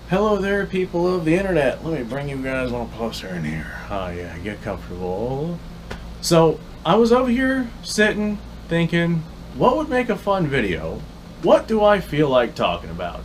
Hello there, people of the internet. Let me bring you guys all closer in here. Oh yeah, get comfortable. So, I was over here sitting, thinking, what would make a fun video? What do I feel like talking about?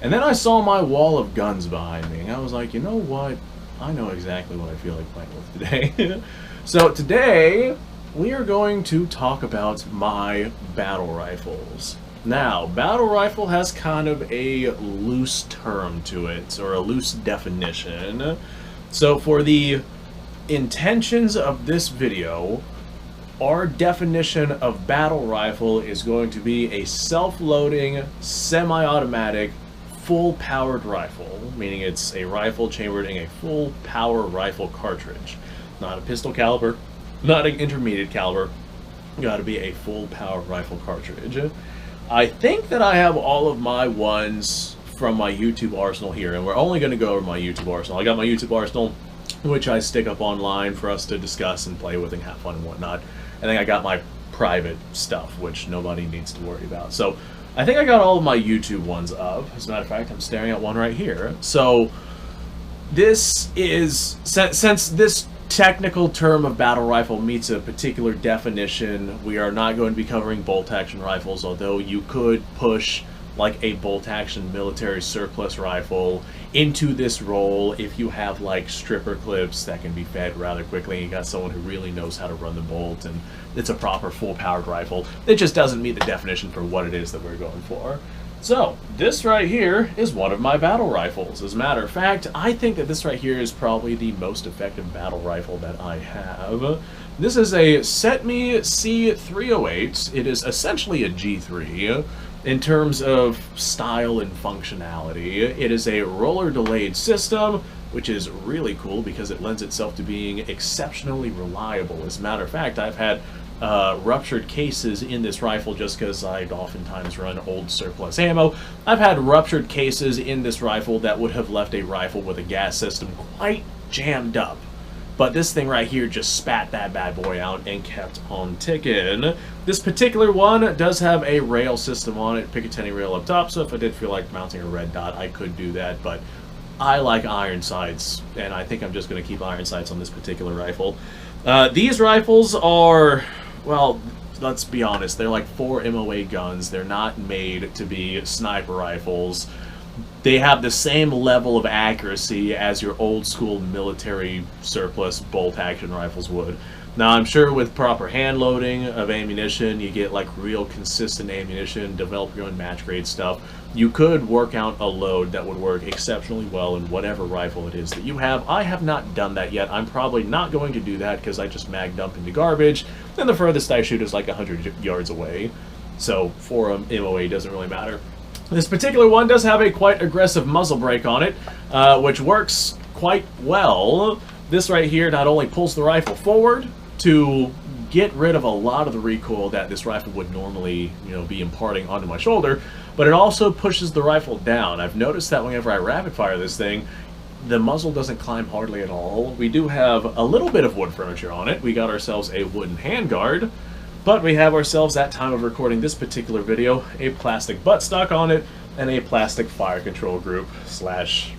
And then I saw my wall of guns behind me, and I was like, you know what? I know exactly what I feel like playing with today. So today, we are going to talk about my battle rifles. Now, battle rifle has kind of a loose term to it, or a loose definition. So for the intentions of this video, our definition of battle rifle is going to be a self-loading, semi-automatic, full-powered rifle, meaning it's a rifle chambered in a full-power rifle cartridge. Not a pistol caliber, not an intermediate caliber, gotta be a full-power rifle cartridge. I think that I have all of my ones from my YouTube arsenal here, and we're only going to go over my YouTube arsenal. I got my YouTube arsenal, which I stick up online for us to discuss and play with and have fun and whatnot. And then I got my private stuff, which nobody needs to worry about. So I think I got all of my YouTube ones up. As a matter of fact, I'm staring at one right here. So this is, since this technical term of battle rifle meets a particular definition, we are not going to be covering bolt action rifles, although you could push like a bolt action military surplus rifle into this role if you have like stripper clips that can be fed rather quickly and you got someone who really knows how to run the bolt and it's a proper full powered rifle. It just doesn't meet the definition for what it is that we're going for. So, this right here is one of my battle rifles. As a matter of fact, I think that this right here is probably the most effective battle rifle that I have. This is a Cetme C308. It is essentially a G3 in terms of style and functionality. It is a roller delayed system, which is really cool because it lends itself to being exceptionally reliable. As a matter of fact, I've had ruptured cases in this rifle just because I'd oftentimes run old surplus ammo. I've had ruptured cases in this rifle that would have left a rifle with a gas system quite jammed up. But this thing right here just spat that bad boy out and kept on ticking. This particular one does have a rail system on it, Picatinny rail up top, so if I did feel like mounting a red dot, I could do that, but I like iron sights, and I think I'm just going to keep iron sights on this particular rifle. These rifles are, well, let's be honest, they're like 4 MOA guns. They're not made to be sniper rifles. They have the same level of accuracy as your old school military surplus bolt action rifles would. Now, I'm sure with proper hand loading of ammunition, you get like real consistent ammunition, develop your own match grade stuff. You could work out a load that would work exceptionally well in whatever rifle it is that you have. I have not done that yet. I'm probably not going to do that because I just mag dump into garbage, and the furthest I shoot is like 100 yards away. So for a MOA doesn't really matter. This particular one does have a quite aggressive muzzle brake on it, which works quite well. This right here not only pulls the rifle forward to get rid of a lot of the recoil that this rifle would normally, be imparting onto my shoulder, but it also pushes the rifle down. I've noticed that whenever I rapid fire this thing, the muzzle doesn't climb hardly at all. We do have a little bit of wood furniture on it. We got ourselves a wooden handguard, but we have ourselves, at time of recording this particular video, a plastic buttstock on it and a plastic fire control group slash,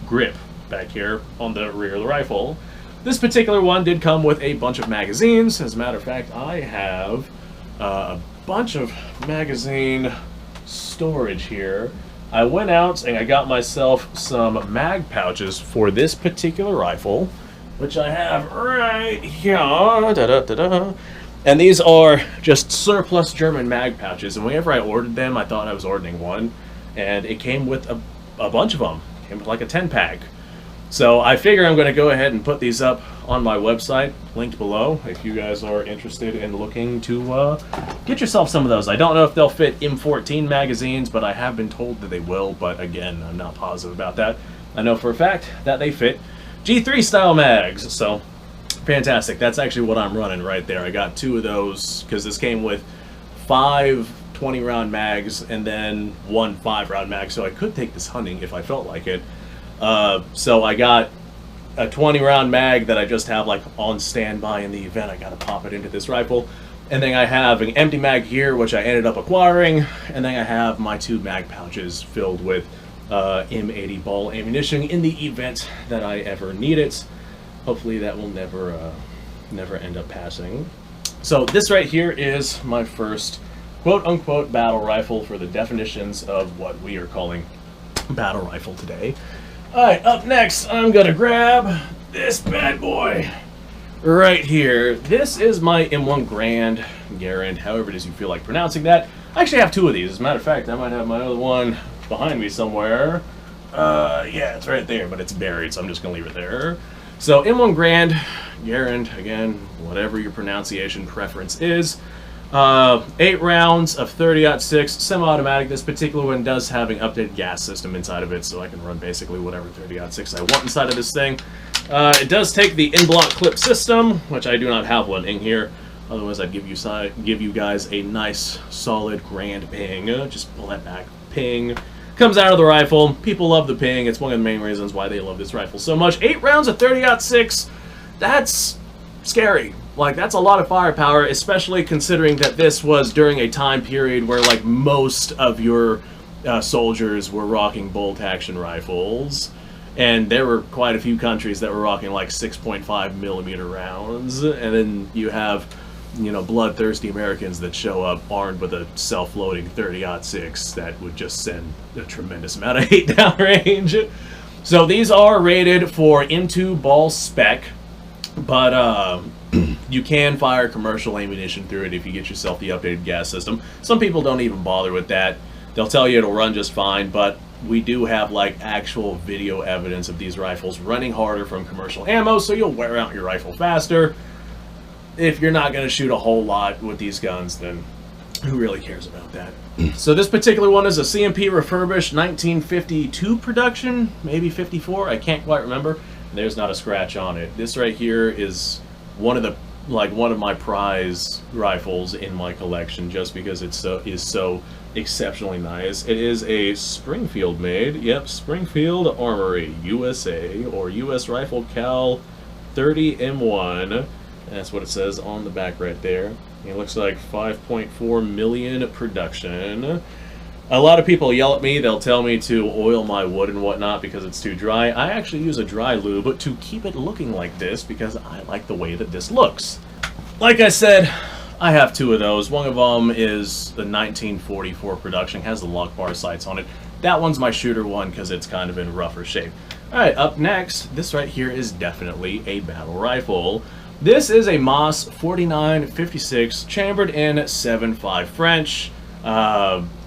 grip back here on the rear of the rifle. This particular one did come with a bunch of magazines. As a matter of fact, I have a bunch of magazine storage here. I went out and I got myself some mag pouches for this particular rifle, which I have right here. Da-da-da-da. And these are just surplus German mag pouches. And whenever I ordered them, I thought I was ordering one. And it came with a bunch of them. It came with like a 10-pack. So I figure I'm going to go ahead and put these up on my website, linked below, if you guys are interested in looking to get yourself some of those. I don't know if they'll fit M14 magazines, but I have been told that they will. But again, I'm not positive about that. I know for a fact that they fit G3 style mags. So fantastic. That's actually what I'm running right there. I got 2 of those because this came with 5 20-round mags and then 1 5-round mag, so I could take this hunting if I felt like it. So I got a 20-round mag that I just have like on standby in the event I gotta pop it into this rifle. And then I have an empty mag here, which I ended up acquiring, and then I have my 2 mag pouches filled with M80 ball ammunition in the event that I ever need it. Hopefully that will never end up passing. So this right here is my first quote-unquote battle rifle for the definitions of what we are calling battle rifle today. Alright, up next, I'm gonna grab this bad boy right here. This is my M1 Garand, however it is you feel like pronouncing that. I actually have two of these. As a matter of fact, I might have my other one behind me somewhere. Yeah, it's right there, but it's buried, so I'm just gonna leave it there. So M1 Garand, again, whatever your pronunciation preference is. 8 rounds of 30-06 semi-automatic. This particular one does have an updated gas system inside of it, so I can run basically whatever 30-06 I want inside of this thing. It does take the in-block clip system, which I do not have one in here. Otherwise, I'd give you guys a nice, solid Grand ping. Just pull that back. Ping. Comes out of the rifle. People love the ping. It's one of the main reasons why they love this rifle so much. 8 rounds of 30-06. That's scary. Like, that's a lot of firepower, especially considering that this was during a time period where, like, most of your soldiers were rocking bolt-action rifles. And there were quite a few countries that were rocking, like, 6.5mm rounds. And then you have, you know, bloodthirsty Americans that show up armed with a self-loading 30-06 that would just send a tremendous amount of hate downrange. So these are rated for M2 ball spec, but you can fire commercial ammunition through it if you get yourself the updated gas system. Some people don't even bother with that. They'll tell you it'll run just fine, but we do have like actual video evidence of these rifles running harder from commercial ammo, so you'll wear out your rifle faster. If you're not going to shoot a whole lot with these guns, then who really cares about that? So this particular one is a CMP refurbished 1952 production, maybe 54, I can't quite remember. There's not a scratch on it. This right here is one of my prize rifles in my collection, just because it is so exceptionally nice. It is a Springfield made, yep, Springfield Armory, USA, or US Rifle Cal 30 M1. That's what it says on the back right there. It looks like 5.4 million production. A lot of people yell at me, they'll tell me to oil my wood and whatnot because it's too dry. I actually use a dry lube to keep it looking like this because I like the way that this looks. Like I said, I have two of those. One of them is the 1944 production, has the lock bar sights on it. That one's my shooter one because it's kind of in rougher shape. Alright, up next, this right here is definitely a battle rifle. This is a Moss 4956 chambered in 7.5 French.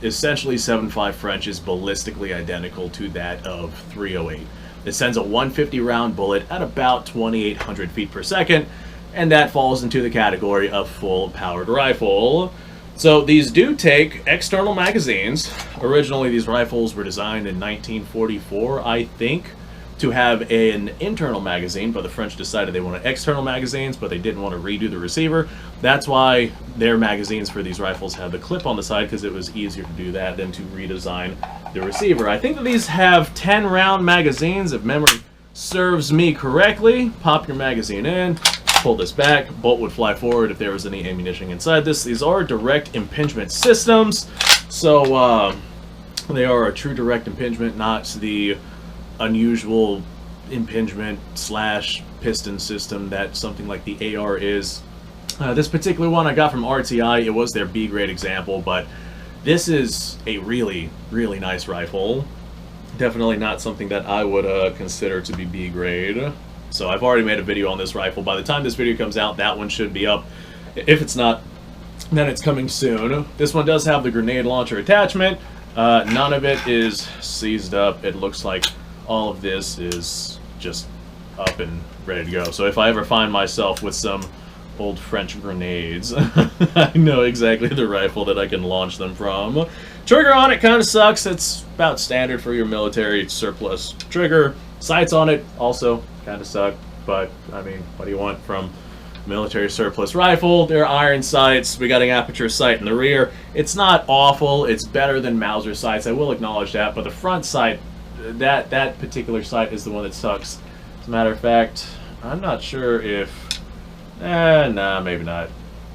Essentially 7.5 French is ballistically identical to that of 308. It sends a 150 round bullet at about 2,800 feet per second, and that falls into the category of full powered rifle. So these do take external magazines. Originally these rifles were designed in 1944, I think, to have an internal magazine, but the French decided they wanted external magazines, but they didn't want to redo the receiver. That's why their magazines for these rifles have the clip on the side, because it was easier to do that than to redesign the receiver. I think that these have 10 round magazines, if memory serves me correctly. Pop your magazine in, pull this back, bolt would fly forward if there was any ammunition inside this. These are direct impingement systems, so they are a true direct impingement, not the unusual impingement slash piston system that something like the AR is. This particular one I got from RTI. It was their B grade example, but this is a really, really nice rifle. Definitely not something that I would consider to be B grade. So I've already made a video on this rifle. By the time this video comes out, that one should be up. If it's not, then it's coming soon. This one does have the grenade launcher attachment. None of it is seized up. It looks like all of this is just up and ready to go. So if I ever find myself with some old French grenades, I know exactly the rifle that I can launch them from. Trigger on it kind of sucks. It's about standard for your military surplus trigger. Sights on it also kind of suck, but I mean, what do you want from military surplus rifle? They're iron sights. We got an aperture sight in the rear. It's not awful. It's better than Mauser sights. I will acknowledge that, but the front sight, that particular sight is the one that sucks. As a matter of fact, I'm not sure if... nah, maybe not.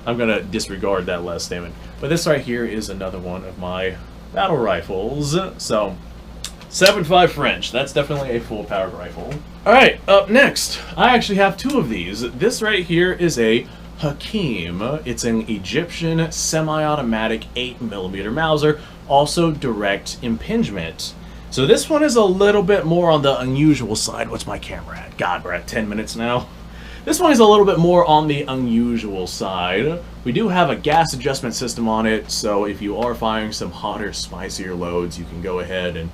I'm going to disregard that last statement. But this right here is another one of my battle rifles. So, 7.5 French. That's definitely a full-powered rifle. Alright, up next, I actually have two of these. This right here is a Hakeem. It's an Egyptian semi-automatic 8mm Mauser, also direct impingement. So this one is a little bit more on the unusual side. What's my camera at? God, we're at 10 minutes now. This one is a little bit more on the unusual side. We do have a gas adjustment system on it, so if you are firing some hotter, spicier loads, you can go ahead and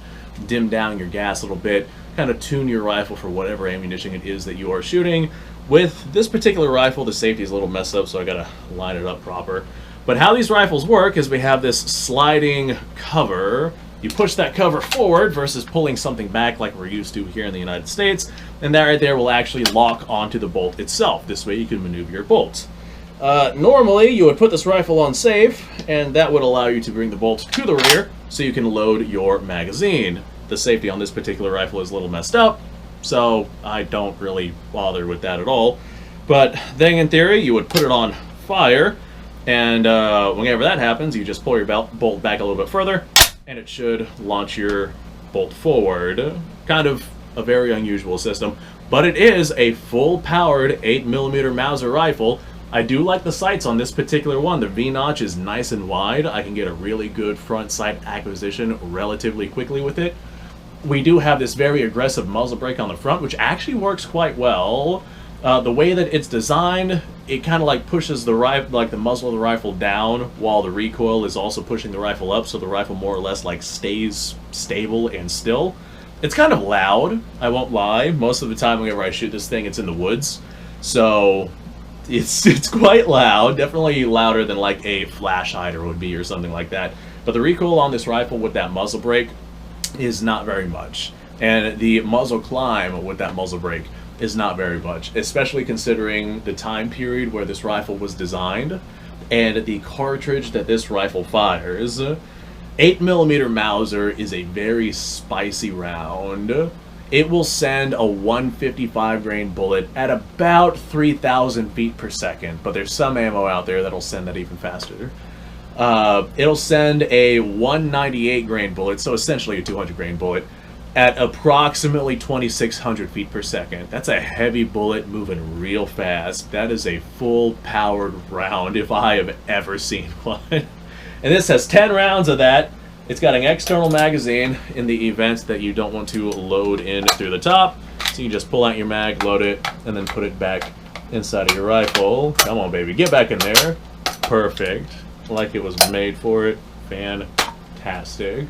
dim down your gas a little bit, kind of tune your rifle for whatever ammunition it is that you are shooting. With this particular rifle, the safety is a little messed up, so I gotta line it up proper. But how these rifles work is we have this sliding cover. You push that cover forward versus pulling something back like we're used to here in the United States, and that right there will actually lock onto the bolt itself. This way you can maneuver your bolts. Normally, you would put this rifle on safe, and that would allow you to bring the bolt to the rear so you can load your magazine. The safety on this particular rifle is a little messed up, so I don't really bother with that at all. But then in theory, you would put it on fire, and whenever that happens, you just pull your bolt back a little bit further, and it should launch your bolt forward. Kind of a very unusual system, but it is a full-powered 8mm Mauser rifle. I do like the sights on this particular one. The V-notch is nice and wide. I can get a really good front sight acquisition relatively quickly with it. We do have this very aggressive muzzle brake on the front, which actually works quite well. The way that it's designed, it kind of like pushes the the muzzle of the rifle down while the recoil is also pushing the rifle up, so the rifle more or less like stays stable and still. It's kind of loud, I won't lie. Most of the time whenever I shoot this thing, it's in the woods, so it's quite loud. Definitely louder than like a flash hider would be or something like that. But the recoil on this rifle with that muzzle brake is not very much, and the muzzle climb with that muzzle brake is not very much, especially considering the time period where this rifle was designed and the cartridge that this rifle fires. 8mm Mauser is a very spicy round. It will send a 155 grain bullet at about 3,000 feet per second, but there's some ammo out there that'll send that even faster. It'll send a 198 grain bullet, so essentially a 200 grain bullet, at approximately 2,600 feet per second. That's a heavy bullet moving real fast. That is a full-powered round if I have ever seen one. And this has 10 rounds of that. It's got an external magazine in the event that you don't want to load in through the top. So you just pull out your mag, load it, and then put it back inside of your rifle. Come on, baby, get back in there. Perfect. Like it was made for it. Fantastic.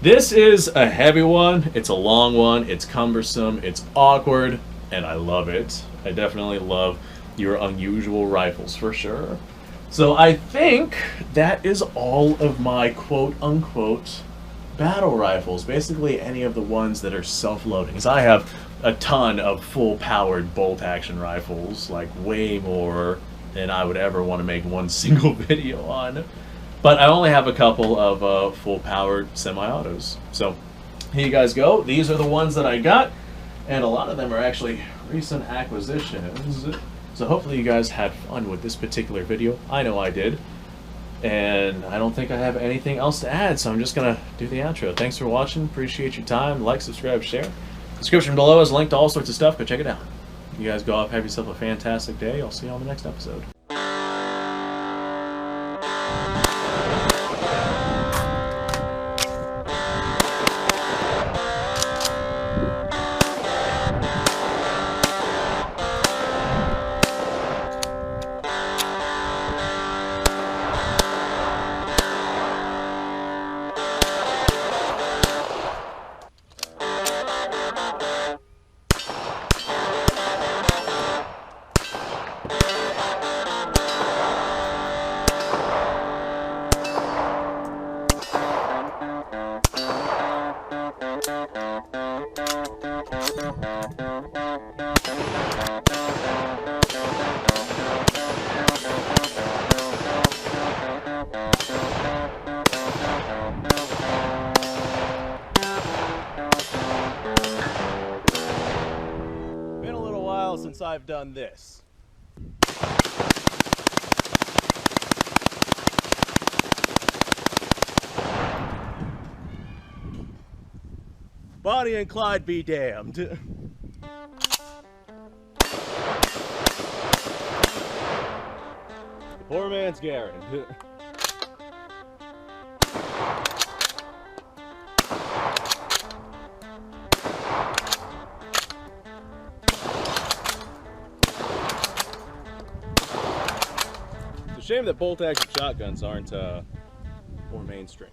This is a heavy one, it's a long one, it's cumbersome, it's awkward, and I love it. I definitely love your unusual rifles for sure. So I think that is all of my quote-unquote battle rifles. Basically any of the ones that are self-loading. Because I have a ton of full-powered bolt-action rifles, like way more than I would ever want to make one single video on. But I only have a couple of full-powered semi-autos. So here you guys go. These are the ones that I got, and a lot of them are actually recent acquisitions. So hopefully you guys had fun with this particular video. I know I did. And I don't think I have anything else to add, so I'm just going to do the outro. Thanks for watching. Appreciate your time. Like, subscribe, share. Description below is a link to all sorts of stuff. Go check it out. You guys go off, have yourself a fantastic day. I'll see you on the next episode. Since I've done this. Bonnie and Clyde be damned. Poor man's Garand. It's a shame that bolt-action shotguns aren't more mainstream.